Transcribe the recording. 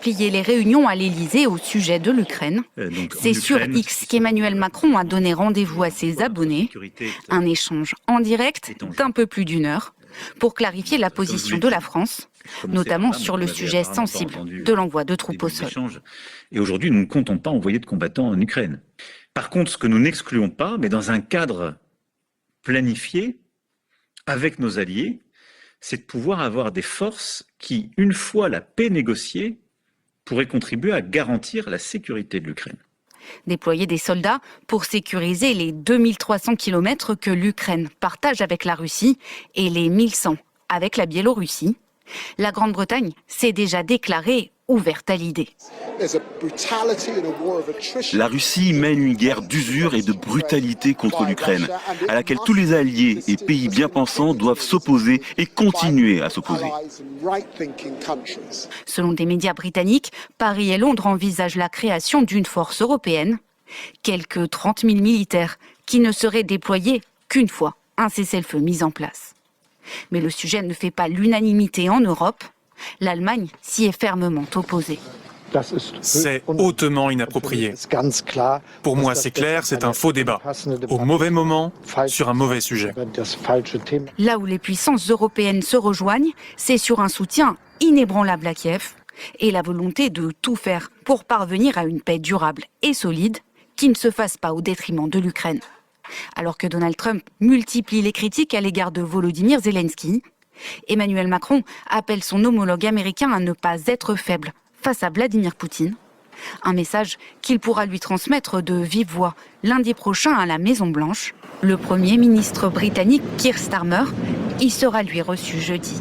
multiplié les réunions à l'Élysée au sujet de l'Ukraine. C'est sur X qu'Emmanuel Macron a donné rendez-vous à ses abonnés. Un échange en direct d'un peu plus d'1 heure pour clarifier la position de la France, notamment sur le sujet sensible de l'envoi de troupes au sol. Et aujourd'hui, nous ne comptons pas envoyer de combattants en Ukraine. Par contre, ce que nous n'excluons pas, mais dans un cadre planifié avec nos alliés, c'est de pouvoir avoir des forces qui, une fois la paix négociée, pourraient contribuer à garantir la sécurité de l'Ukraine. Déployer des soldats pour sécuriser les 2300 km que l'Ukraine partage avec la Russie et les 1100 avec la Biélorussie. La Grande-Bretagne s'est déjà déclarée ouverte à l'idée. La Russie mène une guerre d'usure et de brutalité contre l'Ukraine, à laquelle tous les alliés et pays bien pensants doivent s'opposer et continuer à s'opposer. Selon des médias britanniques, Paris et Londres envisagent la création d'une force européenne. Quelques 30 000 militaires qui ne seraient déployés qu'une fois un cessez-le-feu mis en place. Mais le sujet ne fait pas l'unanimité en Europe. L'Allemagne s'y est fermement opposée. C'est hautement inapproprié. Pour moi, c'est clair, c'est un faux débat. Au mauvais moment, sur un mauvais sujet. Là où les puissances européennes se rejoignent, c'est sur un soutien inébranlable à Kiev et la volonté de tout faire pour parvenir à une paix durable et solide qui ne se fasse pas au détriment de l'Ukraine. Alors que Donald Trump multiplie les critiques à l'égard de Volodymyr Zelensky, Emmanuel Macron appelle son homologue américain à ne pas être faible face à Vladimir Poutine. Un message qu'il pourra lui transmettre de vive voix lundi prochain à la Maison-Blanche. Le Premier ministre britannique Keir Starmer y sera lui reçu jeudi.